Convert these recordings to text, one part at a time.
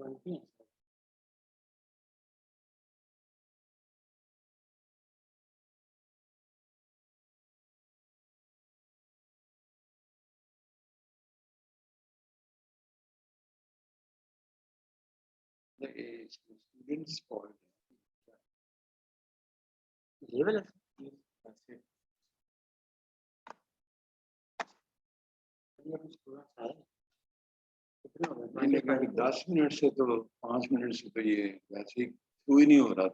20. The age, the students for level of लेकिन 10 minute से तो 5 मिनट से तो ये वैसे ही शुरू ही नहीं हो रहा।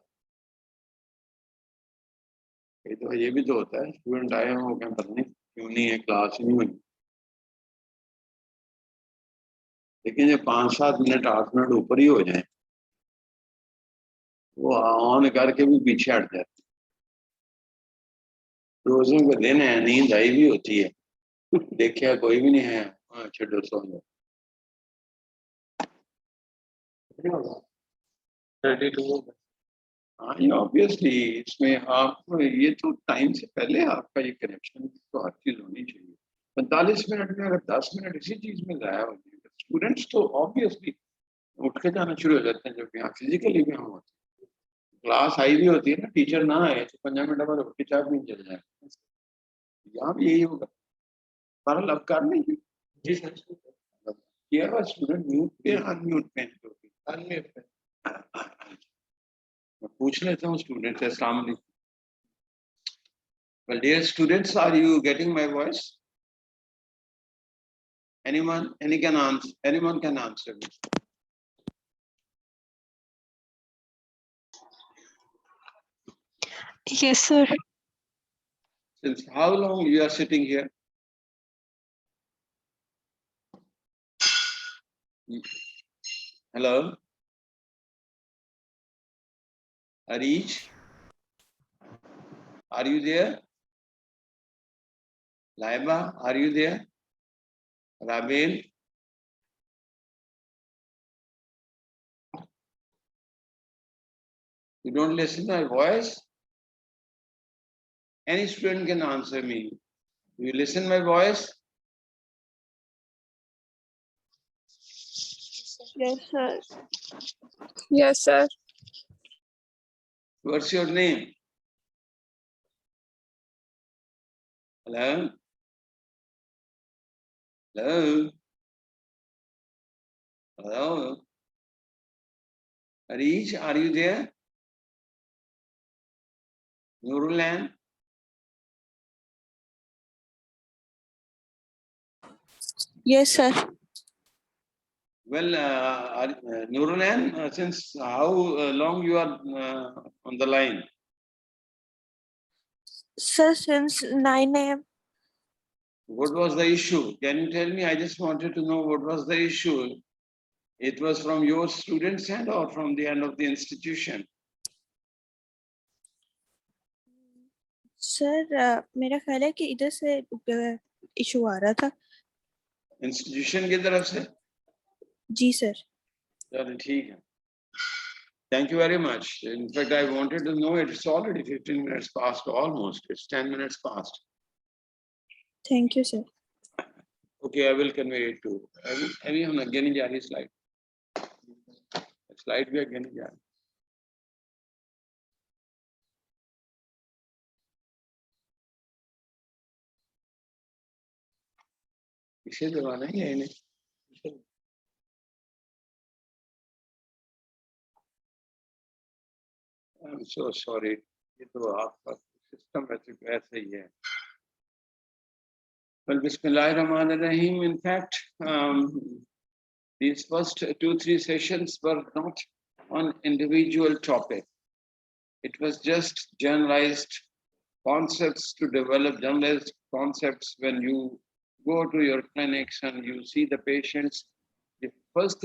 ये तो ये भी तो होता है, स्टूडेंट आए हैं वो क्या पता नहीं क्यों नहीं है, क्लास ही नहीं हुई। लेकिन ये 5-7 मिनट 8 मिनट ऊपर ही हो जाए वो ऑन करके भी पीछे हट जाते। रोजों के दिन है, नींद आई भी होती है, देखिए कोई भी नहीं है, छो सो जाओ। 32. हाँ ये ऑब्वियसली इसमें आप ये तो टाइम से पहले आपका ये कनेक्शन तो हर चीज होनी चाहिए। 45 मिनट में अगर 10 मिनट इसी चीज में जाया हो जाए स्टूडेंट्स तो ऑब्वियसली उठ के जाना शुरू हो जाते हैं, जब यहाँ फिजिकली भी हम होते हैं। क्लास आई भी होती है ना, टीचर ना आए तो 15 मिनट बाद उठ के चाय भी चल जाए। यहाँ भी यही होगा, पर अब कर नहीं जी सर. किया हुआ स्टूडेंट म्यूट पे अनम्यूट पे अनम्यूट पे. मैं पूछ लेता हूँ स्टूडेंट से। अस्सलाम वालेकुम। Well, dear students, are you getting my voice? Anyone? Anyone can answer me. Yes, sir. Since how long you are sitting here? Hello? Arish? Are you there? Laiba, are you there? Rabel? You don't listen to my voice? Any student can answer me. Do you listen my voice? Yes, sir. Yes, sir. What's your name? Hello? Hello? Hello? Arish, are you there? Nurulan? Yes, sir. Well, Nurulan, since how long you are on the line? Sir, since 9 a.m. What was the issue? Can you tell me? I just wanted to know what was the issue. It was from your student's end or from the end of the institution? Sir मेरा ख्याल है कि इधर से issue आ रहा था। Institution की तरफ से? जी सर। चलो ठीक है। Thank you very much. In fact, I wanted to know it's already 15 minutes past almost. It's 10 minutes past. Thank you, sir. Okay, I will convey it to. अभी हम आगे नहीं जा रही slide. Slide भी आगे नहीं जा रही. इसे दबाना ही है इन्हें. I'm so sorry. ये तो आपका सिस्टम ऐसे ही है. Well, Bismillahirrahmanirrahim. In fact, these first 2-3 sessions were not on individual topic. It was just generalized concepts to develop generalized concepts when you go to your clinics and you see the patients. The first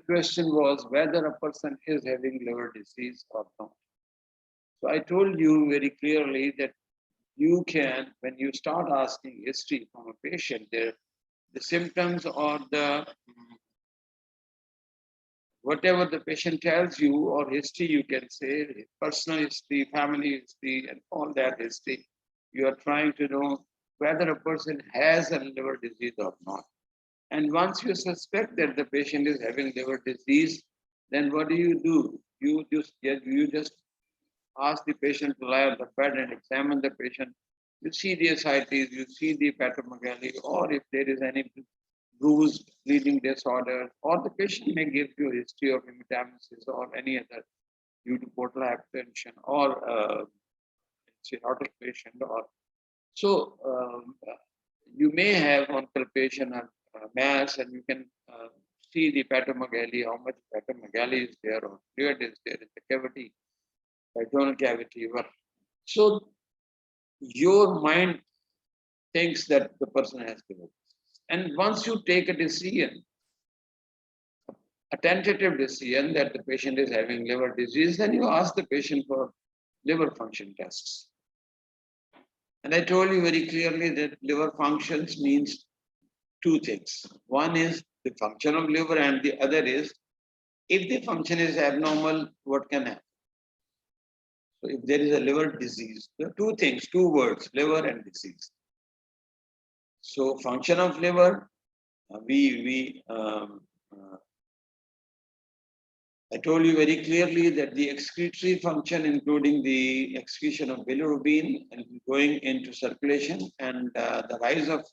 question was whether a person is having liver disease or not. So I told you very clearly that you can, when you start asking history from a patient, the symptoms or the whatever the patient tells you or history, you can say personal history, family history, and all that history. You are trying to know whether a person has a liver disease or not. And once you suspect that the patient is having liver disease, then what do? You just ask the patient to lie on the bed and examine the patient. You see the ascites, you see the hepatomegaly, or if there is any bruised bleeding disorder, or the patient may give you a history of hematemesis or any other due to portal hypertension or cirrhotic patient. Or so you may have on palpation a mass, and you can see the hepatomegaly, how much hepatomegaly is there or fluid is there in the cavity, abdominal cavity. So your mind thinks that the person has liver disease. And once you take a decision, a tentative decision that the patient is having liver disease, then you ask the patient for liver function tests. And I told you very clearly that liver functions means two things. One is the function of liver, and the other is if the function is abnormal, what can happen? So if there is a liver disease, there are two things, two words, liver and disease. So function of liver, I told you very clearly that the excretory function, including the excretion of bilirubin and going into circulation, and the rise of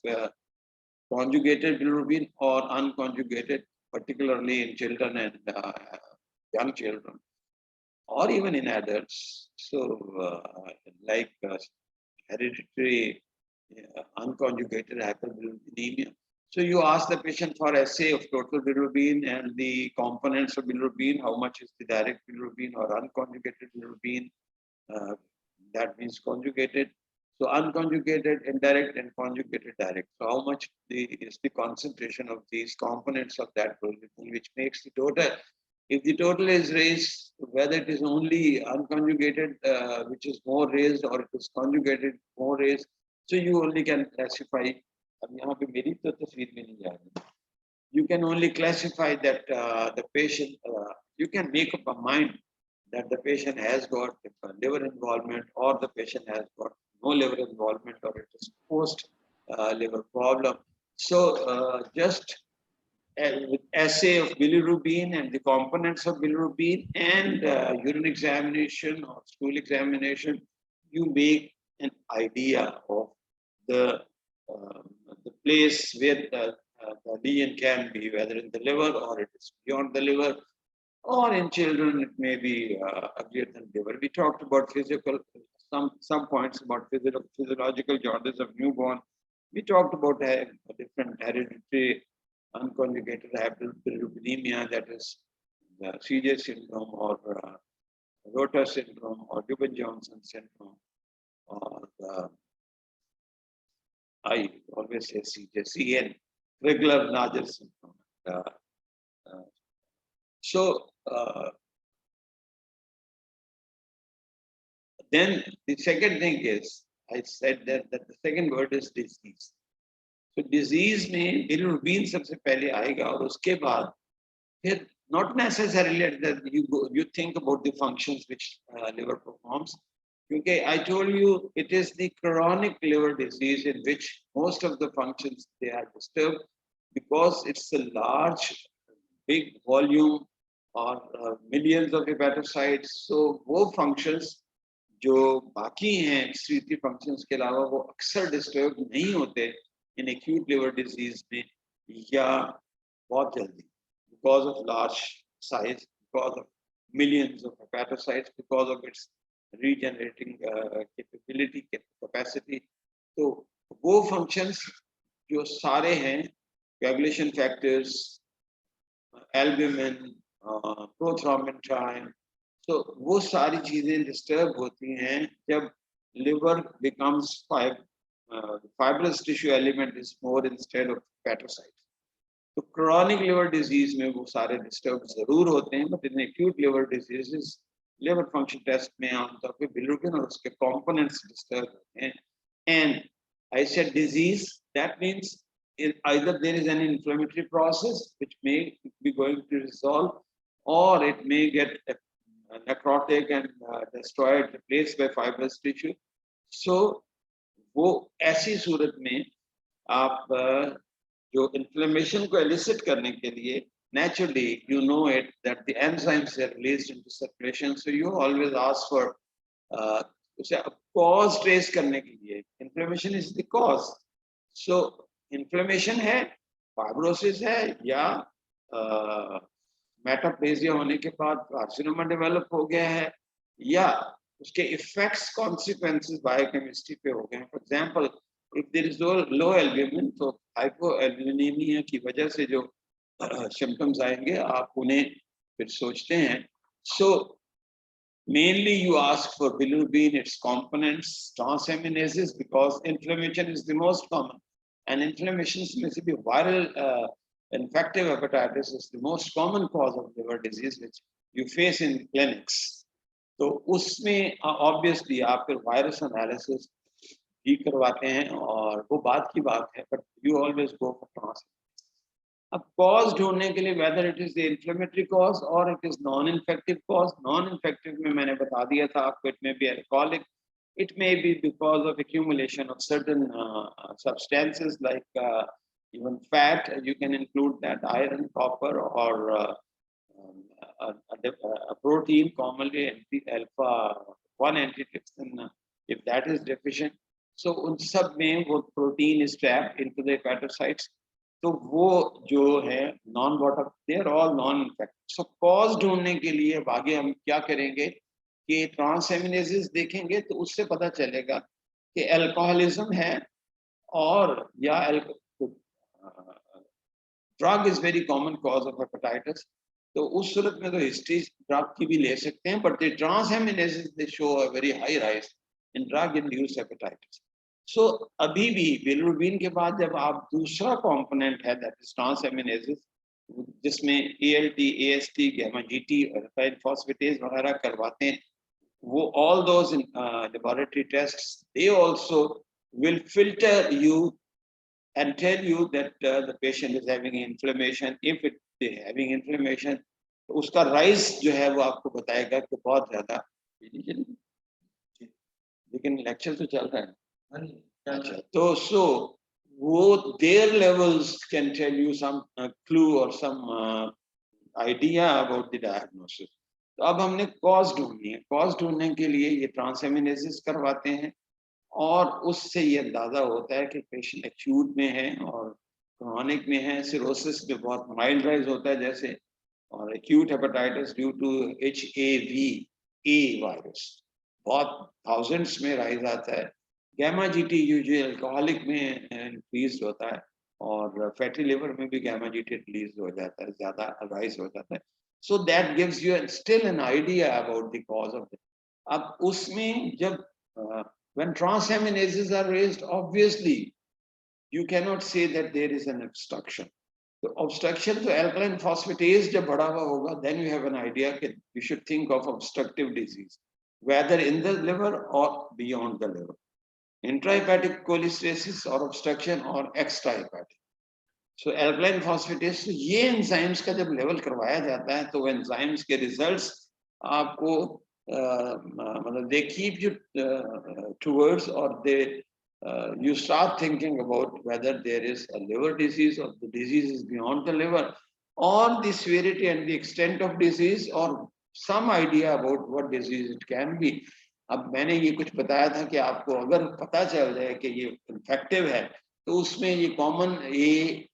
conjugated bilirubin or unconjugated, particularly in children and young children, or even in adults. So like hereditary unconjugated hyperbilirubinemia. So you ask the patient for assay of total bilirubin and the components of bilirubin, how much is the direct bilirubin or unconjugated bilirubin, that means conjugated. So unconjugated, indirect, and conjugated direct. So how much is the concentration of these components of that bilirubin, which makes the total. If the total is raised, whether it is only unconjugated, which is more raised, or it is conjugated, more raised, so you only can classify. You can only classify that the patient, you can make up a mind that the patient has got liver involvement, or the patient has got no liver involvement, or it is post liver problem. So just with assay of bilirubin and the components of bilirubin and urine examination or stool examination, you make an idea of the place where the lesion can be, whether in the liver or it is beyond the liver, or in children it may be earlier than liver. We talked about some points about physiological jaundice of newborn. We talked about different hereditary unconjugated hyperbilirubinemia, that is the CJ syndrome or Rota syndrome or Dubin-Johnson syndrome, or I always say CN, regular Nader syndrome. So then the second thing is, I said that the second word is disease. So disease में bilirubin सबसे पहले आएगा, और उसके बाद फिर not necessarily that you think about the functions which liver performs. Okay, I told you it is the chronic liver disease in which most of the functions they are disturbed, because it's a large, big volume or millions of hepatocytes. So वो functions जो बाकी हैं excretory functions के अलावा वो अक्सर disturbed नहीं होते in acute liver disease में, या बहुत जल्दी, because of large size, because of millions of hepatocytes, because of its regenerating capability, capacity. तो वो functions जो सारे हैं, coagulation factors, albumin, prothrombin, so वो सारी चीजें disturb होती हैं जब liver becomes fibrous tissue element is more instead of hepatocytes. तो chronic liver disease में वो सारे disturb जरूर होते हैं, but in acute liver diseases liver function test में आमतौर पे bilirubin और उसके components disturb होते हैं. And I said disease, that means either there is an inflammatory process which may be going to resolve, or it may get necrotic and destroyed, replaced by fibrous tissue. So वो ऐसी सूरत में आप जो inflammation को elicit करने के लिए naturally you know it that the enzymes are released into circulation, so you always ask for उसे cause trace करने के लिए inflammation is the cause. So inflammation है, fibrosis है, या मेटाप्लेजिया होने के बाद कार्सिनोमा डेवलप हो गया है, या उसके इफेक्ट्स कॉन्सिक्वेंसेस बायोकेमिस्ट्री पे हो गए हैं. For example if there is low albumin, तो हाइपोएल्ब्यूमिनिया की वजह से जो सिम्टम्स आएंगे आप उन्हें फिर सोचते हैं. सो mainly you ask for bilirubin, its components, transaminases, because inflammation is the most common, and inflammation में से भी viral infective hepatitis is the most common cause of liver disease which you face in clinics. तो उसमें obviously आप फिर virus analysis भी करवाते हैं और वो बात की बात है, but you always go for transaminase. अब cause ढूंढने के लिए whether it is the inflammatory cause or it is non-infective cause. Non-infective में मैंने बता दिया था आपको, it may be alcoholic, it may be because of accumulation of certain substances like even fat. You can include that, iron, copper, or a protein, commonly alpha-1 antitrypsin, if that is deficient. So उन सब में वो protein is trapped into the hepatocytes. तो वो जो है non bottom, they are all non infective. So cause ढूंढने के लिए आगे हम क्या करेंगे कि ट्रांसएमिनेसेस देखेंगे, तो उससे पता चलेगा कि अल्कोहलिज्म है और या drug is very common cause of hepatitis. तो उस सूरत में तो हिस्ट्री ड्रग की भी ले सकते हैं, but the transaminases they show a very high rise in drug induced hepatitis. So अभी भी बिलिरुबिन के बाद जब आप दूसरा कंपोनेंट है दैट इज ट्रांसएमिनेसेस, जिसमें ALT, AST, गामा GT और फास्फेटेज वगैरह करवाते हैं, वो all those laboratory tests they also will filter you and tell you that the patient is having inflammation. If it is having inflammation, तो उसका rise जो है वो आपको बताएगा कि बहुत ज्यादा. लेकिन लेक्चर तो चल रहा है. अच्छा, तो सो वो their levels can tell you some clue or some idea about the diagnosis. तो अब हमने कॉज ढूंढनी है. कॉज ढूंढने के लिए ये ट्रांसएमिनेसिस करवाते हैं और उससे ये अंदाजा होता है कि पेशेंट एक्यूट में है और क्रोनिक में है. सिरोसिस में बहुत माइल्ड राइज होता है जैसे, और acute hepatitis due to HAV-A virus बहुत थाउजेंड्स में राइज आता है. गामा GT यूजुअली अल्कोहलिक में इंक्रीज होता है और फैटी लिवर में भी गामा GT रिलीज हो जाता है, ज्यादा राइज हो जाता है. So that gives you still an idea about the cause of it. अब उसमें जब when transaminases are raised, obviously you cannot say that there is an obstruction. So obstruction to alkaline phosphatase जब बढ़ा हुआ होगा, then you have an idea that you should think of obstructive disease, whether in the liver or beyond the liver. Intrahepatic cholestasis or obstruction or extrahepatic. So alkaline phosphatase, ये enzymes का जब level करवाया जाता है, तो enzymes के results आपको मतलब they keep you towards, or they you start thinking about whether there is a liver disease or the disease is beyond the liver, or the severity and the extent of disease, or some idea about what disease it can be. अब मैंने ये कुछ बताया था कि आपको अगर पता चल जाए कि ये इन्फेक्टिव है, तो उसमें ये कॉमन A,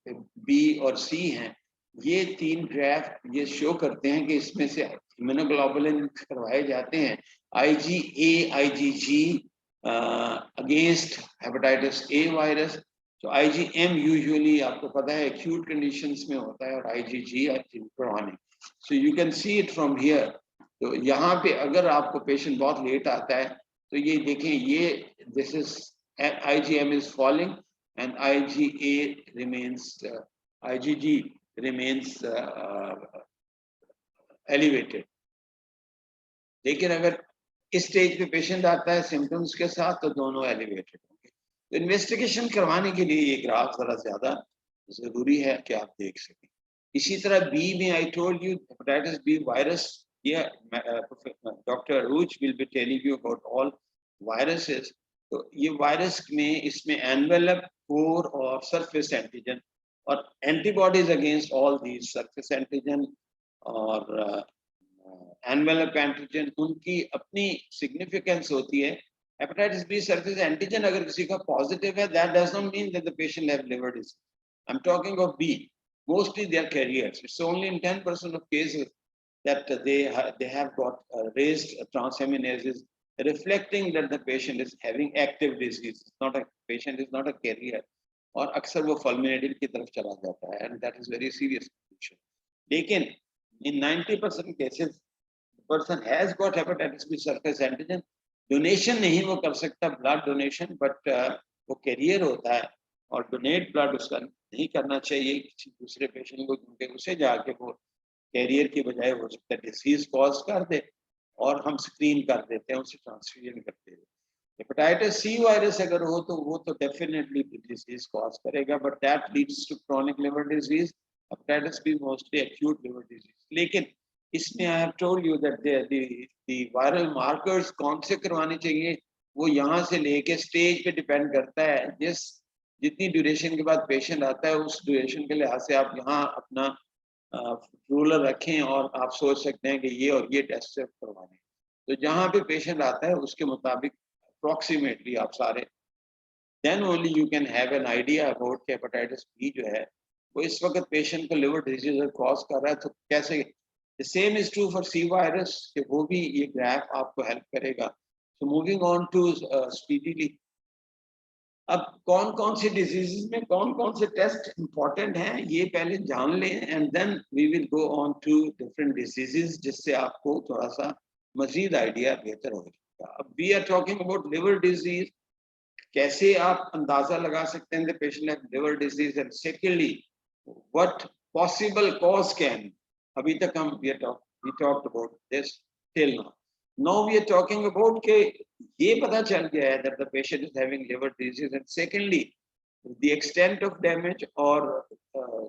B और C हैं. ये तीन ग्राफ ये शो करते हैं कि इसमें से इम्यूनोग्लोबुलिन करवाए जाते हैं IgA, IgG against hepatitis A virus. तो IgM यूजुअली आपको पता है एक्यूट कंडीशंस में होता है और IgG chronic. So you can see it from here. तो यहाँ पे अगर आपको पेशेंट बहुत लेट आता है तो ये देखें, ये this is IgM is falling and IgA remains, IgG remains elevated. लेकिन अगर इस स्टेज पे पेशेंट आता है सिम्टम्स के साथ तो दोनों एलिवेटेड होंगे. तो इन्वेस्टिगेशन करवाने के लिए ये ग्राफ जरा ज्यादा जरूरी है कि आप देख सकें. इसी तरह बी में I told you hepatitis B virus, ये doctor Arooj will be telling you about all viruses. तो ये वायरस में इसमें एनवेलप, कोर और सरफेस एंटीजन और antibodies against all these surface antigen और एनवेलप एंटीजन, उनकी अपनी सिग्निफिकेंस होती है। हेपेटाइटिस बी सरफेस एंटीजन अगर किसी का पॉजिटिव है, that does not mean that the patient have liver disease. I am talking of B, mostly they are carriers. It's only in 10% of cases that they have got raised transaminases, reflecting that the patient is having active disease. It's not a patient is not a carrier, और अक्सर वो fulminated की तरफ चला जाता है, and that is very serious condition. लेकिन in 90% cases, the person has got hepatitis B surface antigen. Donation नहीं वो कर सकता, ब्लड डोनेशन, बट वो कैरियर होता है और डोनेट ब्लड उसका नहीं करना चाहिए किसी दूसरे पेशेंट को, क्योंकि उसे जाके वो कैरियर की बजाय हो सकता है डिसीज कॉज कर दे और हम स्क्रीन कर देते हैं, उसे ट्रांसफ्यूजन करते हैं। हेपेटाइटिस सी वायरस अगर हो तो वो तो डेफिनेटली डिसीज कॉज करेगा, but that leads to chronic liver disease. Hepatitis B mostly acute liver disease. लेकिन इसमें I have told you that the viral markers कौन से करवाने चाहिए, वो यहाँ से लेके स्टेज पे डिपेंड करता है। जितनी ड्यूरेशन के बाद पेशेंट आता है, उस ड्यूरेशन के लिहाज से आप यहाँ अपना रूलर रखें और आप सोच सकते हैं कि ये और ये टेस्ट करवाने। तो जहाँ पे पेशेंट आता है उसके मुताबिक अप्रोक्सीमेटली आप सारे, then only you can have an idea about hepatitis B जो है वो इस वक्त पेशेंट को लिवर डिजीज कॉज कर रहा है, तो कैसे। The same is true for C virus, कि वो भी ये ग्राफ आपको हेल्प करेगा। So moving on to speedily, अब कौन कौन से डिजीजेस में कौन कौन से टेस्ट इंपॉर्टेंट हैं ये पहले जान लें, and then we will go on to different diseases, जिससे आपको थोड़ा सा मजीद आइडिया बेहतर हो जाएगा। अब we are talking about liver disease, कैसे आप अंदाजा लगा सकते हैं patient have liver disease, and secondly what possible cause can. अभी तक हम we talked about this till now. Now we are talking about के ये पता चल गया है that the patient is having liver disease, and secondly the extent of damage or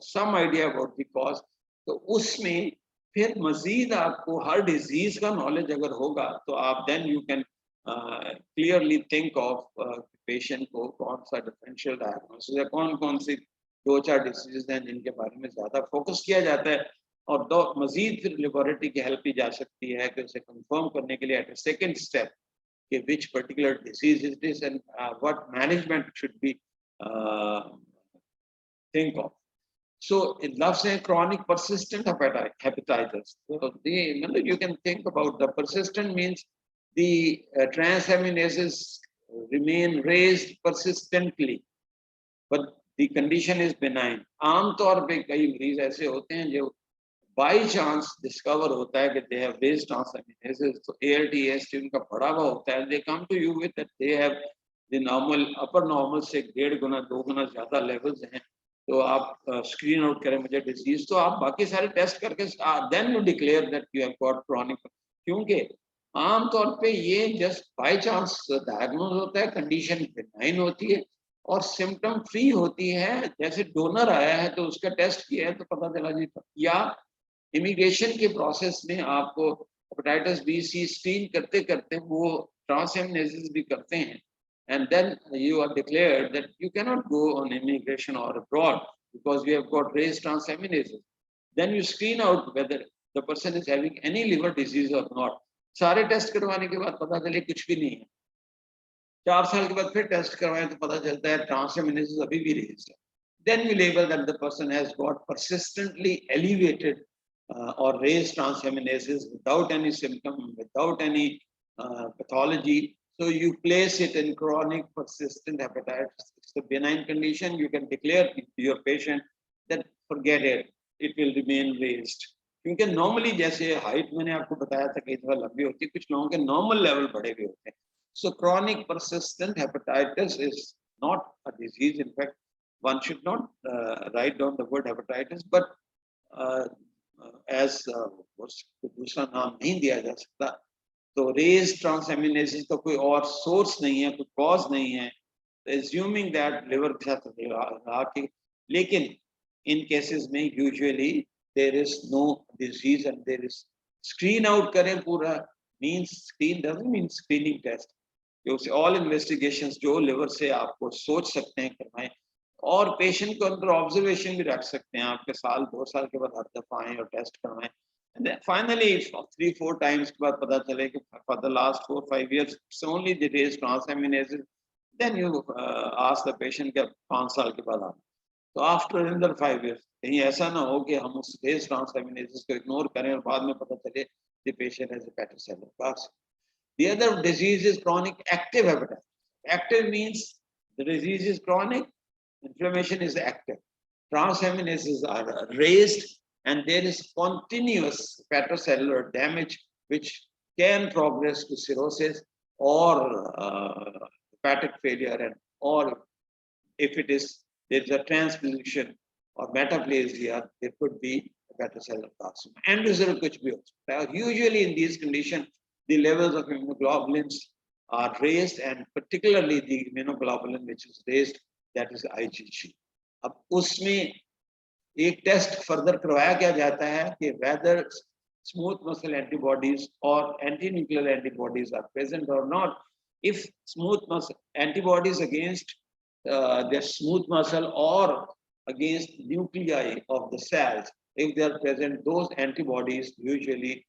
some idea about the cause. तो उसमें फिर मजीद आपको हर डिजीज का नॉलेज अगर होगा तो आप then you can clearly think of patient को कौन सा डिफरेंशियल डायग्नोसिस है, कौन कौन सी 2-4 डिसीजेस हैं जिनके बारे में ज्यादा फोकस किया जाता है, और दो मजीद फिर लेबोरेटरी की हेल्प ली जा सकती है कि उसे कंफर्म करने के लिए एट अ सेकंड स्टेप कि which particular disease is this and what management should be think of. So it loves a chronic persistent hepatitis. So you can think about the persistent means the transaminases remain raised persistently, but the condition is benign. आमतौर पे कई मरीज ऐसे होते हैं जो by chance discover होता है कि दे हैव रेज्ड ट्रांसएमिनेसेस, तो ALT/AST उनका बढ़ा हुआ होता है, they come to you with that they have the normal upper normal से 1.5 गुना 2 गुना ज्यादा लेवल्स हैं, तो आप स्क्रीन आउट करें मुझे डिजीज, तो आप बाकी सारे टेस्ट करके then you declare that you have got chronic, क्योंकि आमतौर पे ये जस्ट बाई चांस डायग्नोज होता है, कंडीशन बेनाइन होती है और सिम्टम फ्री होती है, जैसे डोनर आया है तो उसका टेस्ट किया है तो पता चला जी, या इमिग्रेशन के प्रोसेस में आपको हेपेटाइटिस बी सी स्क्रीन करते करते वो ट्रांसएमिनेसेस भी करते हैं, and then you are declared that you cannot go on immigration or abroad because you have got raised transaminases. Then you screen out whether the person is having any liver disease or not. सारे test करवाने के बाद पता चले कुछ भी नहीं है, 4 साल के बाद फिर टेस्ट करवाएं तो पता चलता है ट्रांसएमिनेसेस अभी भी रेज्ड है. Then we label that the person has got persistently elevated or raised transaminases without any symptom, without any pathology. So you place it in chronic persistent hepatitis. It's a benign condition. You can declare to your patient that forget it, it will remain raised. क्योंकि normally जैसे height मैंने आपको बताया था कि थोड़ा लंबी होती है, कुछ लोगों के नॉर्मल लेवल बढ़े हुए होते हैं. So chronic persistent hepatitis is not a disease. In fact, one should not write down the word hepatitis, but as दूसरा नाम नहीं दिया जा सकता, तो रेज ट्रांसएमिनेसेस का कोई और सोर्स नहीं है, कोई कॉज नहीं है, एज्यूमिंग दैट लिवर के साथ रहा के, लेकिन इन केसेस में usually there is no disease and there is screen out करें पूरा, means screen doesn't mean screening test, जो ऑल इन्वेस्टिगेशंस जो लिवर से आपको सोच सकते हैं करवाएं, और पेशेंट को अंदर ऑब्जर्वेशन भी रख सकते हैं आपके साल 2 साल के बाद हर दफा आए और टेस्ट करवाएं फाइनली 3-4 टाइम्स के बाद पता चले कि for the last 4-5 years it's only the raised transaminases then you ask the patient कि 5 साल के बाद आना तो आफ्टर अंदर 5 years कहीं ऐसा ना हो कि हम उस रेज ट्रांसएमिनेसेस को इग्नोर करें और बाद में पता चले the patient has hepatocellular carcinoma. The other disease is chronic active hepatitis. Active means the disease is chronic, inflammation is active. Transaminases are raised and there is continuous hepatocellular damage which can progress to cirrhosis or hepatic failure and or if it is there is a transfusion or metaplasia, there could be hepatocellular carcinoma. And result kuch bhi ho sakta hai. Usually in these conditions, the levels of immunoglobulins are raised and particularly the immunoglobulin which is raised, that is IgG. अब उसमें एक test further करवाया क्या जाता है कि whether smooth muscle antibodies or anti-nuclear antibodies are present or not. If smooth muscle antibodies against their smooth muscle or against nuclei of the cells, if they are present, those antibodies usually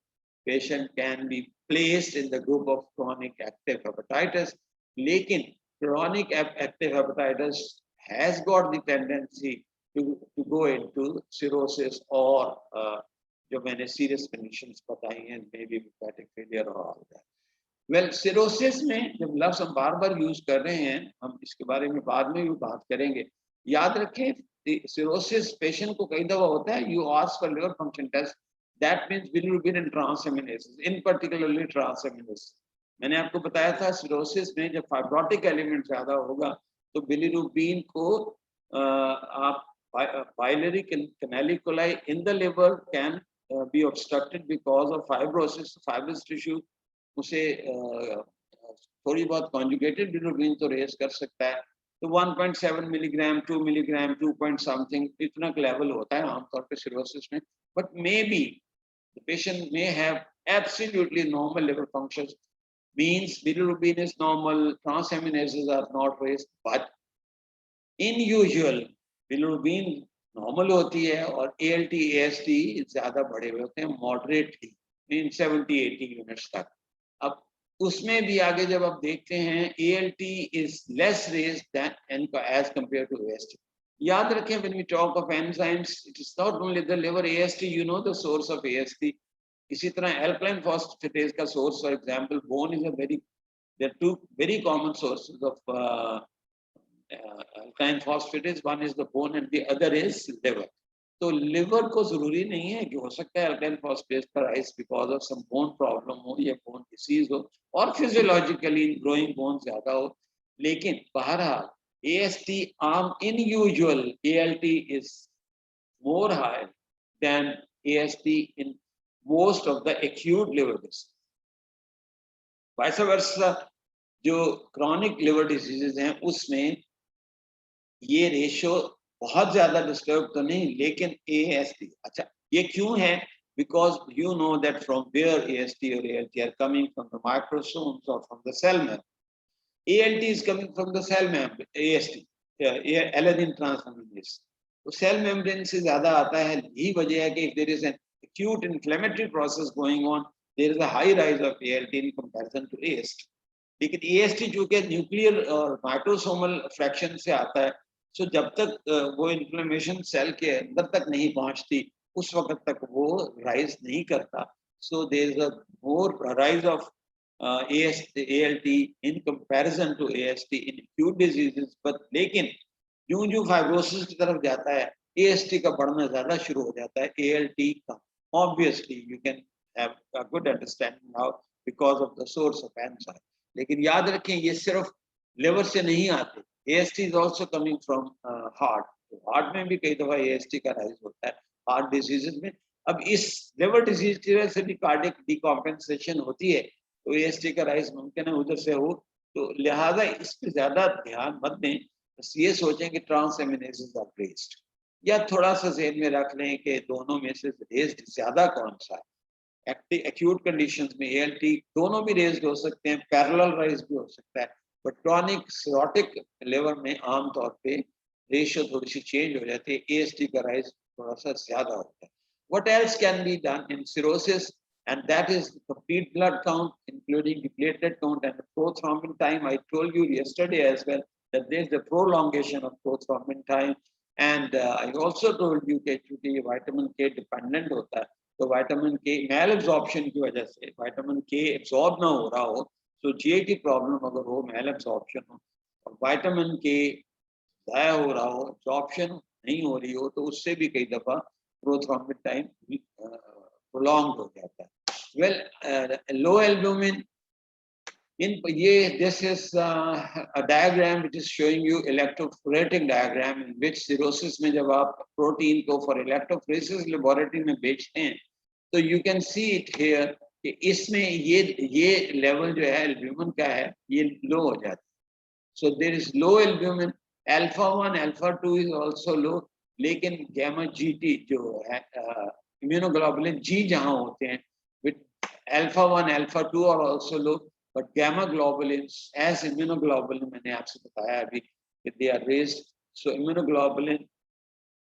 patient can be placed in the group of chronic active hepatitis. Lekin chronic active hepatitis has got the tendency to go into cirrhosis or जो मैंने serious conditions बताई हैं, maybe hepatic failure or all that. Well, cirrhosis में जब लफ्ज हम बार-बार use कर रहे हैं, हम इसके बारे में बाद में भी बात करेंगे. याद रखें, cirrhosis patient को कई दफा होता है, you ask for liver function test, that means bilirubin and transaminases, in particularly transaminases. मैंने आपको बताया था cirrhosis में जब fibrotic element ज्यादा होगा, तो bilirubin को आप biliary canaliculi in the liver can be obstructed because of fibrosis, fibrous tissue. उसे थोड़ी बहुत conjugated bilirubin तो रेज कर सकता है. तो 1.7 मिलीग्राम, 2 मिलीग्राम, 2 point something इतना लेवल होता है आमतौर पे cirrhosis में. But maybe the patient may have absolutely normal liver functions, means bilirubin is normal, transaminases are not raised, but in usual bilirubin normal होती है और ALT, AST ज़्यादा बढ़े हुए होते हैं, moderately, in 70-80 units तक. अब उसमें भी आगे जब आप देखते हैं, ALT is less raised than as compared to AST. याद रखें, when we talk of enzymes, it is not only the liver. AST, you know the source of AST. इसी तरह alkaline phosphatase का source, for example, bone is there are two very common sources of alkaline phosphatase. One is the bone and the other is liver. तो liver को जरूरी नहीं है कि हो सकता है alkaline phosphatase का rise because of some bone problem हो या bone disease हो और physiologically growing bone ज़्यादा हो. लेकिन बहरहाल AST in usual ALT is more high than AST in most of the acute liver disease. Vice versa, जो chronic liver diseases हैं उसमें ये ratio बहुत ज़्यादा डिस्टर्ब तो नहीं, लेकिन AST अच्छा ये क्यों है? Because you know that from where AST or ALT are coming, from the microsomes or from the cell membrane. ALT is coming from the cell membrane, AST, alanine transaminase. तो cell membrane से ज़्यादा आता है. यही वजह है कि if there is an acute inflammatory process going on, there is a high rise of ALT in comparison to AST. लेकिन AST चूँकि न्यूक्लियर और माइक्रोसोमल फ्रैक्शन से आता है, so जब तक वो इन्फ्लेमेशन सेल के अंदर तक नहीं पहुंचती, उस वक्त तक वो राइज नहीं करता. So there is a more rise of ALT in comparison to AST in acute diseases. But लेकिन जो फाइब्रोसिस की तरफ जाता है, AST का बढ़ना ज्यादा शुरू हो जाता है ALT का. Obviously you can have a good understanding now because of the source of enzyme. लेकिन याद रखें ये सिर्फ लिवर से नहीं आते. AST is also coming from heart. Heart में भी कई दफा AST का राइज होता है हार्ट डिजीजेस में. अब इस लिवर डिजीज की वजह से भी कार्डियक डिकॉम्पेंसेशन होती है, तो AST का राइज मुमकिन है उधर से हो. तो लिहाजा इस पर ज्यादा ध्यान मत दें, बस ये सोचें कि ट्रांसएमिनेसेस आर रेज्ड, या थोड़ा सा ज़हन में रख लें कि दोनों में से रेज्ड ज्यादा कौन सा है. एक्यूट कंडीशंस में ALT दोनों भी रेज्ड हो सकते हैं, पैरेलल राइज भी हो सकता है. बट क्रॉनिक सिरोटिक लिवर में आमतौर पे रेशियो थोड़ी सी चेंज हो जाती है, AST का राइज थोड़ा सा ज्यादा होता है. What else can be done in cirrhosis? And that is the complete blood count, including the platelet count and the prothrombin time. I told you yesterday as well that there is a prolongation of prothrombin time. And I also told you कि चूंकि vitamin K dependent होता है, तो vitamin K malabsorption की वजह से vitamin K absorb ना हो रहा हो, तो GIT problem अगर हो, malabsorption हो, और vitamin K ज़ाया हो रहा हो, absorption नहीं हो रही हो, तो उससे भी कई दफा prothrombin time prolonged हो जाता है. Well, low albumin, this is a diagram which is showing you electrophoretic diagram in which cirrhosis में जब आप protein को for electrophoresis laboratory में बेचते हैं, तो you can see it here कि इसमें ये level जो है albumin का है, ये low हो जाता है. So there is low albumin. Alpha 1, alpha 2 is also low. लेकिन gamma GT जो है immunoglobulin G जहाँ होते हैं, with alpha 1, alpha 2 are also low, but gamma globulins as immunoglobulin मैंने आपसे बताया अभी कि they are raised. So immunoglobulin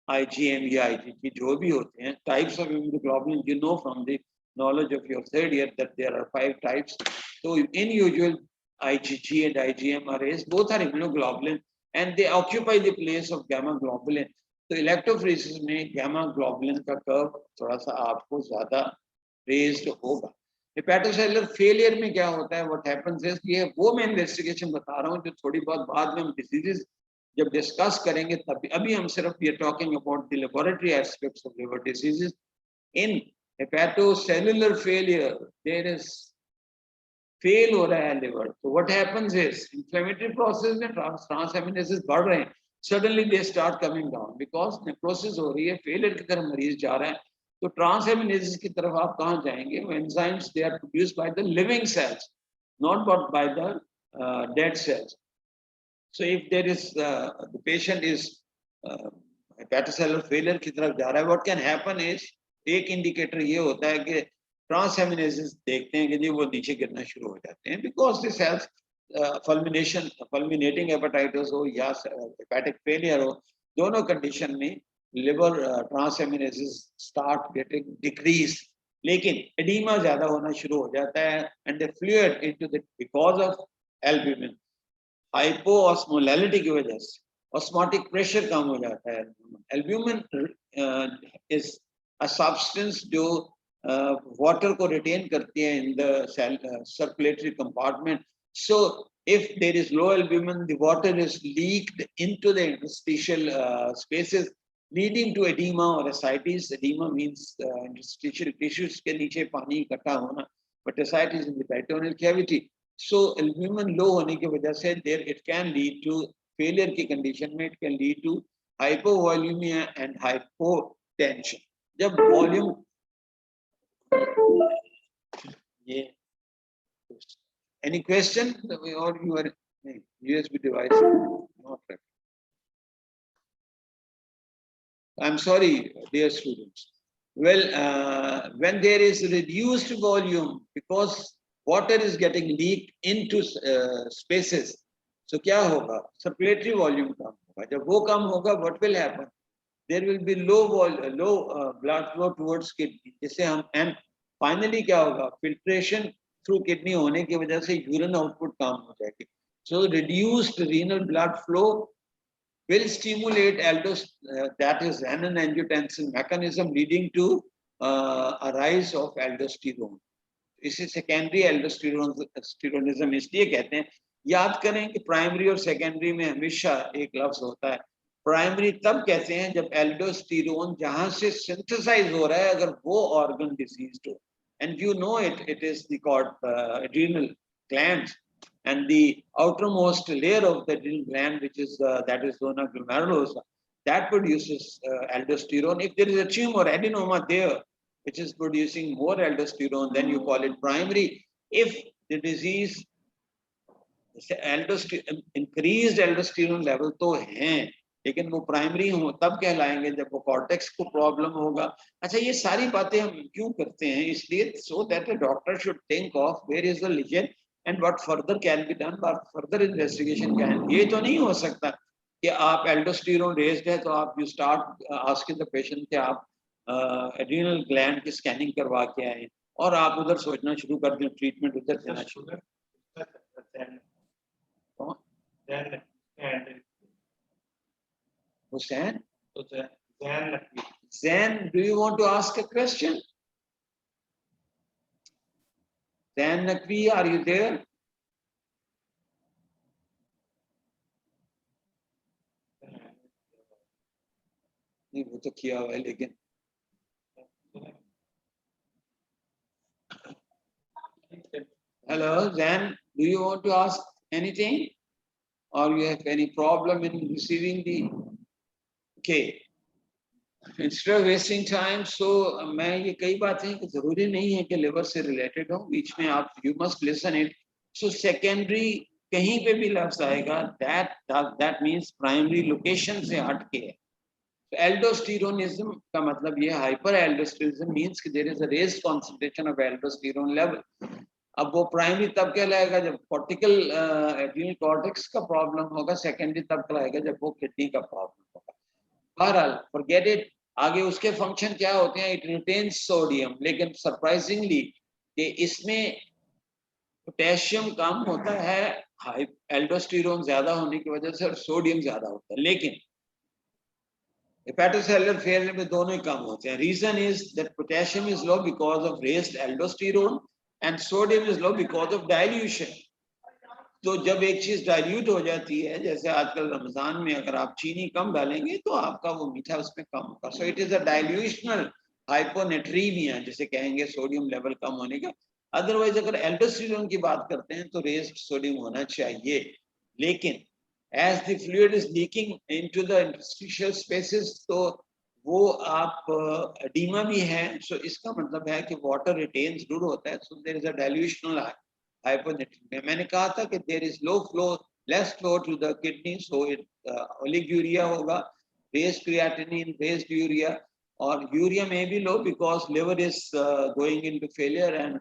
IgM या IgG जो भी होते हैं, types of immunoglobulin you know from the knowledge of your third year that there are 5 types. So in usual IgG and IgM are raised, both are immunoglobulin and they occupy the place of gamma globulin. तो electrophoresis में gamma globulin का curve थोड़ा सा आपको ज्यादा raised होगा. Hepatocellular failure में क्या होता है, व्हाट हैपेंस इज, ये वो मैं इन्वेस्टिगेशन बता रहा हूँ जो थोड़ी बहुत बाद में हम डिसीजेस जब डिस्कस करेंगे तब. अभी हम सिर्फ we are talking about the laboratory aspects of liver diseases. In hepatocellular failure there is fail हो रहा है लिवर, तो what happens is inflammatory process में ट्रांसएमिनेसेस बढ़ रहे हैं, suddenly they start coming down because necrosis हो रही है, फेलियर की तरफ मरीज जा रहा है, तो ट्रांसएमिनेसेस की तरफ आप कहाँ जाएंगे? Enzymes they are produced by the living cells, not by the dead cells. So if there is the patient is hepatocellular failure की तरफ जा रहा है, व्हाट कैन हैपन इज, एक इंडिकेटर ये होता है कि ट्रांसएमिनेसेस देखते हैं कि जी वो नीचे गिरना शुरू हो जाते हैं, because this helps fulminating hepatitis हो या hepatic failure हो, दोनों कंडीशन में liver transaminases start getting decrease, लेकिन एडीमा ज्यादा होना शुरू हो जाता है and the fluid into the because of albumin hypoosmolality की वजह से ऑस्मोटिक प्रेशर कम हो जाता है. एल्ब्यूमिन इज अ सब्सटेंस जो वाटर को रिटेन करती है in the circulatory compartment. So if there is low albumin, the water is leaked into the interstitial spaces, leading to edema or ascites. Edema means interstitial tissues के नीचे पानी इकट्ठा होना, but ascites in the peritoneal cavity. So albumin low होने की वजह से there it can lead to failure की condition में it can lead to hypovolemia and hypotension. जब volume ये any question or you are USB device not right. I'm sorry dear students. Well, when there is reduced volume because water is getting leaked into spaces, so क्या होगा? Circulatory volume कम होगा. जब वो कम होगा, what will happen? There will be low blood flow towards kidney. जिससे हम and finally क्या होगा? Filtration through kidney होने की वजह से urine output कम हो जाएगी. So reduced renal blood flow will stimulate that is renin-angiotensin mechanism leading to a rise of aldosterone. इसे secondary aldosteronism इसलिए कहते हैं. याद करें कि प्राइमरी और सेकेंडरी में हमेशा एक लफ्ज होता है. प्राइमरी तब कहते हैं जब एल्डोस्टेरोन जहां से सिंथेसाइज हो रहा है अगर वो ऑर्गन डिजीज्ड हो. And you know it is the adrenal glands, and the outermost layer of the adrenal gland, which is that is zona glomerulosa, that produces aldosterone. If there is a tumor adenoma there, which is producing more aldosterone, then you call it primary. If the disease increased aldosterone level तो हैं, लेकिन वो primary हो तब कहलाएंगे जब वो cortex को प्रॉब्लम होगा. अच्छा, ये सारी बातें हम क्यों करते हैं? इसलिए so that a doctor should think of where is the lesion and what further can be done, what further investigation can. ये तो नहीं हो सकता कि आप एल्डोस्टेरोन रेज्ड है तो आप you start asking the patient कि आप एड्रिनल ग्लैंड की स्कैनिंग करवा के आए और आप उधर सोचना शुरू कर दें ट्रीटमेंट उधर देना शुरू कर Hussain, Zain, do you want to ask a question? Zain Naqvi, are you there? नहीं वो तो किया हुआ है लेकिन Hello, Zain, do you want to ask anything? Or you have any problem in receiving the... Okay. Instead of wasting time, so मैं ये कई बातें कि जरूरी नहीं है कि लिवर से रिलेटेड हो, बीच में आप you must listen it. So secondary कहीं पे भी लफ्ज आएगा that means primary location से हट के है. So aldosteronism का मतलब ये hyper aldosteronism means कि there is a raised concentration of aldosterone level. अब वो प्राइमरी तब कहलाएगा जब कॉर्टिकल एड्रिनल कॉर्टेक्स का प्रॉब्लम होगा, सेकेंडरी तब कहलाएगा जब वो किडनी का प्रॉब्लम होगा. बहरहाल फॉरगेट इट. आगे उसके फंक्शन क्या होते हैं? इट रिटेन्स सोडियम, लेकिन सरप्राइजिंगली कि इसमें पोटेशियम कम होता है एल्डोस्टेरोन ज्यादा होने की वजह से और सोडियम ज्यादा होता है, लेकिन हेपेटोसेलुलर फेलियर में दोनों ही कम होते हैं. Reason is that potassium is low because of raised aldosterone and sodium is low because of dilution. तो जब एक चीज डाइल्यूट हो जाती है, जैसे आजकल रमजान में अगर आप चीनी कम डालेंगे तो आपका वो मीठा उसमें कम होगा. So it is a dilutional hyponatremia जिसे कहेंगे, सोडियम लेवल कम होने का. अदरवाइज अगर एल्डोस्टेरोन की बात करते हैं तो रेज्ड सोडियम होना चाहिए, लेकिन as the fluid is leaking into the interstitial spaces तो वो आप एडीमा भी है. सो इसका मतलब है कि वाटर रिटेन जरूर होता है. So there is a dilutional hyponatremia. मैंने कहा था कि there is low flow, less flow to the kidney, so it oliguria होगा, रेज्ड क्रिएटिनिन, रेज्ड यूरिया, और यूरिया में भी low because liver is going into failure and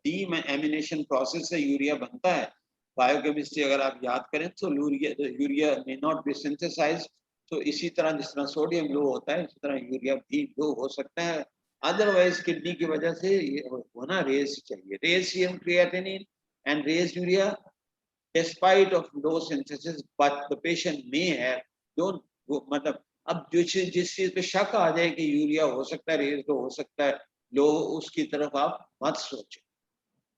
deamination process से urea बनता है. बायोकेमिस्ट्री अगर आप याद करें तो urea may not be synthesized. तो इसी तरह जिस तरह सोडियम लो होता है, इसी तरह यूरिया भी लो हो सकता है. अदरवाइज किडनी की वजह से होना रेज चाहिए. Raised serum creatinine and raised urea despite of low synthesis, but the patient may have don't मतलब अब जिस चीज पे शक आ जाए कि यूरिया हो सकता है रेज लो हो सकता है लो, उसकी तरफ आप मत सोचें,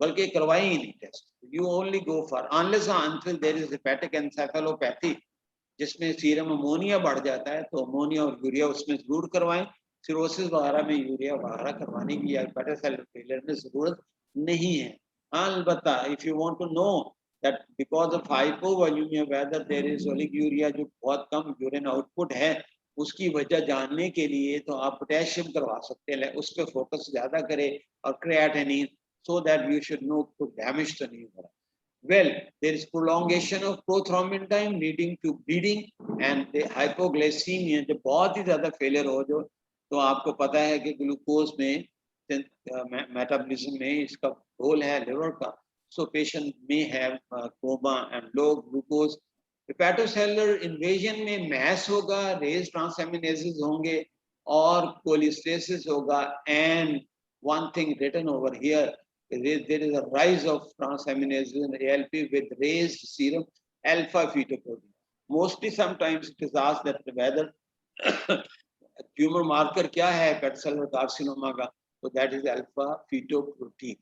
बल्कि करवाएं ही नहीं test. You only go for unless until there is hepatic encephalopathy जिसमें सीरम अमोनिया बढ़ जाता है, तो अमोनिया और यूरिया उसमें जरूर करवाएं. सिरोसिस वगैरह में यूरिया वगैरह करवाने की या हेपेटोसेलुलर फेलियर में जरूरत नहीं है. अलबत्ता if you want to know that because of hypovolemia whether there is oliguria जो बहुत कम यूरिन आउटपुट है, उसकी वजह जानने के लिए तो आप पोटेशियम करवा सकते हैं, उस पर फोकस ज्यादा करें, और creatinine, so that you should know to damage the liver. Well, there is prolongation of prothrombin time leading to bleeding and the hypoglycemia. जब बहुत ही ज़्यादा failure हो जो, तो आपको पता है कि ग्लूकोज में मेटाबॉलिज्म में इसका रोल है लिवर का. So patient may have coma and low glucose. Hepatocellular invasion में mass होगा, raised transaminases होंगे और cholestasis होगा. And one thing written over here, there is a rise of transaminases and ALP with raised serum alpha fetoprotein. Mostly sometimes it is asked that whether tumor marker क्या है hepatocellular carcinoma का, तो that is alpha fetoprotein.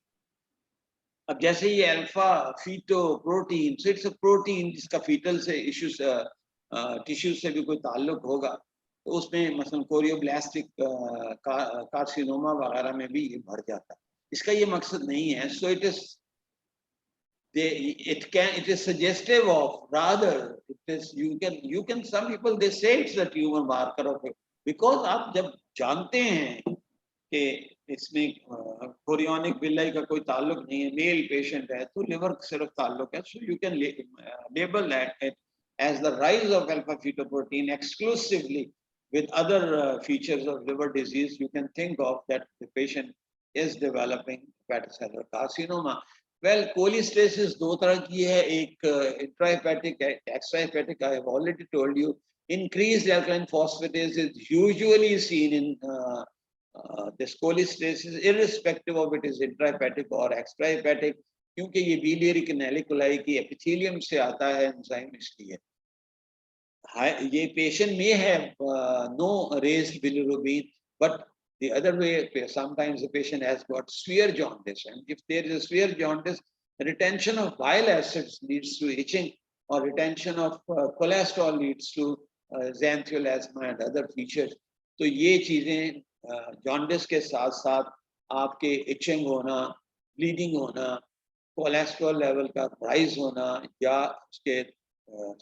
अब जैसे ये alpha fetoprotein, so it's a protein जिसका fetal से issues tissue से भी कोई ताल्लुक होगा, तो उसमें मसलन कोरियोब्लास्टिक कार्सिनोमा वगैरह में भी ये बढ़ जाता है. इसका ये मकसद नहीं है. सो it is suggestive of, rather it is you can some people they say it's a tumor marker of it, because आप जब जानते हैं कि इसमें कोरियोनिक विलाई का कोई ताल्लुक नहीं है, मेल पेशेंट है, तो लिवर सिर्फ ताल्लुक है. So you can label that as the rise of alpha fetoprotein exclusively with other features of liver disease. You can think of that the patient is developing hepatocellular carcinoma. Well, cholestasis दो तरह की है, एक intrahepatic, extrahepatic. I have already told you. Increased alkaline phosphatase is usually seen in this cholestasis, irrespective of it is intrahepatic or extrahepatic, क्योंकि ये biliary canaliculi की epithelium से आता है enzyme, इसलिए ये patient may have no raised bilirubin, but the other way, sometimes the patient has got severe jaundice, and if there is a severe jaundice, retention of bile acids leads to itching, or retention of cholesterol leads to xanthial asthma and other features. तो ये चीजें jaundice के साथ साथ आपके itching होना, bleeding होना, cholesterol level का राइज होना, या उसके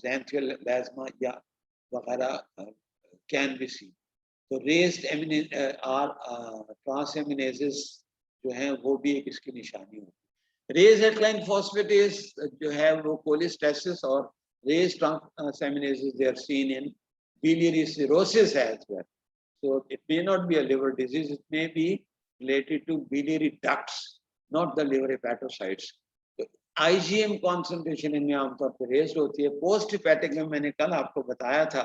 xanthial asthma या वगैरह कैन बी सी. तो रेज्ड ट्रांसएमिनेसेस जो हैं वो भी एक इसकी निशानी होती है. रेज्ड एल्कालाइन फॉस्फेटेज जो है वो कोलेस्टेसिस और raised transaminases they are seen in biliary cirrhosis as well. So it may not be a liver disease, it may be related to biliary ducts, not the liver hepatocytes. तो IgM concentration इनमें आमतौर पर raised होती है. Post hepatic में मैंने कल आपको बताया था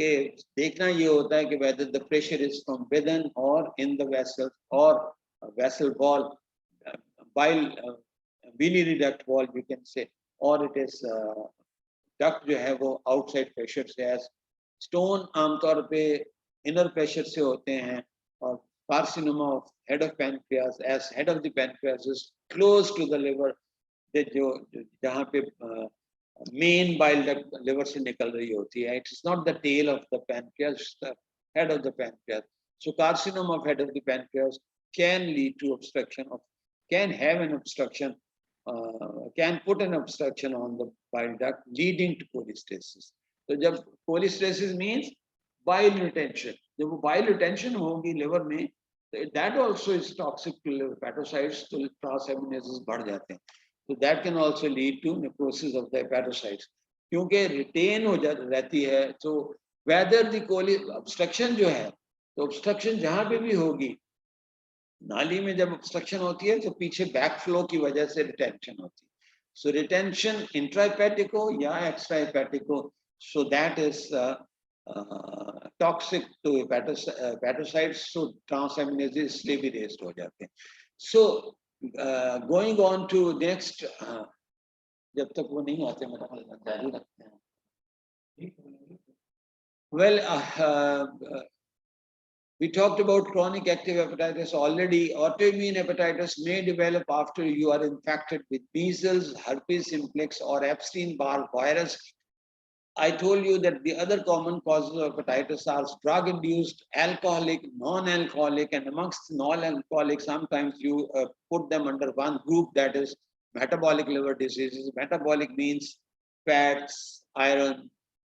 कि देखना ये होता है कि whether the pressure is from within or in the vessel or vessel wall, bile biliary duct wall you can say, or it is duct जो है वो outside pressure से है. स्टोन आमतौर पे इनर प्रेशर से होते हैं, और carcinoma of head of pancreas as head of the pancreas is close to the liver, जो जहाँ पे मेन बाइल डक्ट लिवर से निकल रही होती है. It is not the tail of the pancreas, the head of the pancreas. So carcinoma of head of the pancreas can lead to obstruction of, can have an obstruction, can put an obstruction on the bile duct leading to cholestasis. तो जब cholestasis means bile retention, जब वो bile retention होगी liver में, that also is toxic to liver hepatocytes, तो transaminases बढ़ जाते हैं. So that can also lead to necrosis of the hepatocytes, क्योंकि retain हो रहती है. So whether the obstruction जो है, तो obstruction जहाँ पे भी होगी, नाली में जब obstruction होती है तो पीछे backflow की वजह से retention होती है. So retention intrahepatic हो या extrahepatic हो, so that is toxic to hepatocytes, so transaminases इसलिए भी raised हो जाते हैं. So going on to next, जब तक वो नहीं आते मतलब जारी रखते हैं. Well, we talked about chronic active hepatitis already. Autoimmune hepatitis may develop after you are infected with measles, herpes simplex, or Epstein-Barr virus. I told you that the other common causes of hepatitis are drug-induced, alcoholic, non-alcoholic, and amongst non-alcoholic, sometimes you put them under one group, that is metabolic liver diseases. Metabolic means fats, iron,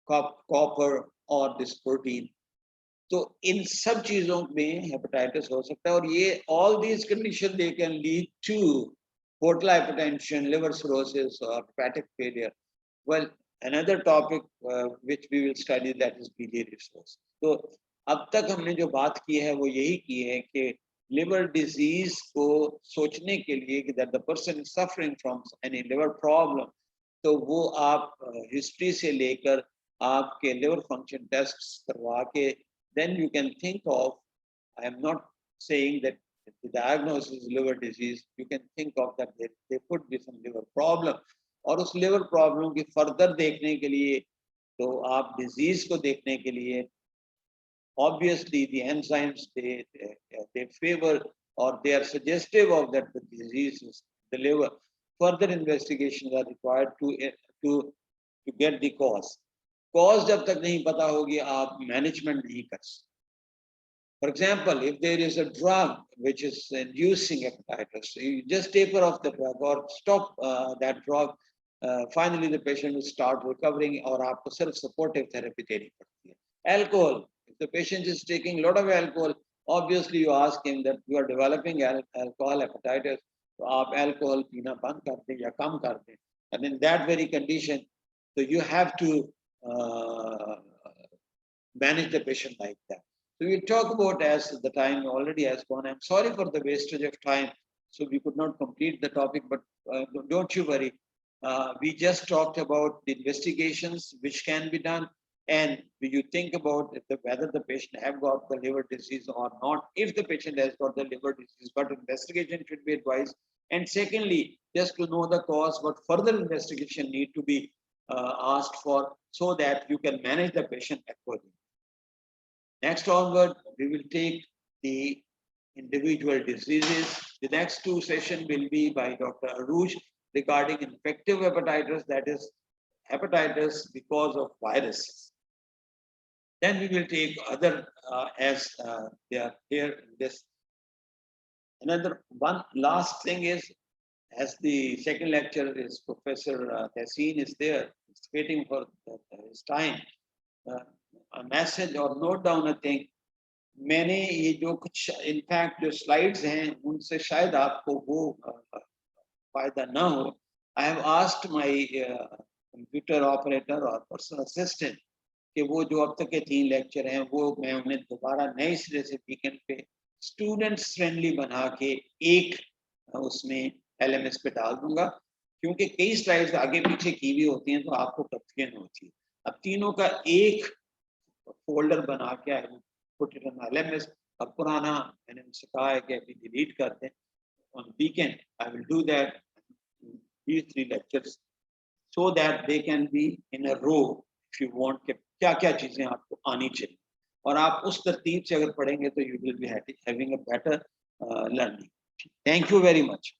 copper, or this protein. तो इन सब चीजों में hepatitis हो सकता है, और ये all these conditions they can lead to portal hypertension, liver cirrhosis, or hepatic failure. Well, another topic which we will study, that is biliary cirrhosis. तो अब तक हमने जो बात की है वो यही की है कि liver disease को सोचने के लिए कि that the person is suffering from any liver problem, तो वो आप हिस्ट्री से लेकर आपके liver function tests करवा के, then you can think of, I am not saying that the diagnosis is liver disease, you can think of that there could be some liver problem, और उस liver problem की further देखने के लिए, तो आप disease को देखने के लिए, obviously the enzymes they favor or they are suggestive of that the disease is the liver. Further investigations are required to get the cause. Cause जब तक नहीं पता होगी आप management नहीं कर सकते. For example, if there is a drug which is inducing hepatitis, you just taper off the drug or stop that drug. Finally, the patient will start recovering, और आपको सिर्फ supportive therapy देनी पड़ती है. Alcohol, if the patient is taking a lot of alcohol, obviously you ask him that you are developing alcohol hepatitis, तो आप alcohol पीना बंद कर दें या कम कर दें. And in that very condition, so you have to manage the patient like that. So we talk about, as the time already has gone, I'm sorry for the wastage of time. so we could not complete the topic, but don't you worry. We just talked about the investigations which can be done, and you think about whether the patient have got the liver disease or not. If the patient has got the liver disease, but investigation should be advised. And secondly, just to know the cause, but further investigation need to be asked for, so that you can manage the patient accordingly. Next onward, we will take the individual diseases. The next two sessions will be by Dr. Aruj regarding infective hepatitis, that is hepatitis because of viruses. Then we will take other as they are here in this. Another one last thing is, as the second lecture is Professor Tessin is there, he's waiting for his time. A message or note down a thing. मैंने ये जो कुछ in fact जो slides हैं उनसे शायद आपको वो फायदा ना हो. I have asked my computer operator or personal assistant कि वो जो अब तक के 3 लेक्चर हैं वो मैं उन्हें दोबारा नए सिरे से वीकेंड पे स्टूडेंट्स फ्रेंडली बना के एक उसमें LMS पे डाल दूंगा, क्योंकि कई स्लाइड्स आगे पीछे की हुई होती हैं तो आपको कंफ्यूजन होती है. अब तीनों का एक फोल्डर बना के put it on LMS. अब पुराना मैंने उनसे कहा है कि अभी डिलीट कर दें. On weekend I will do that, these 3 lectures, so that they can be in a row. If you want कि क्या क्या चीजें आपको आनी चाहिए और आप उस तरतीब से अगर पढ़ेंगे तो you will be having a better learning. Thank you very much.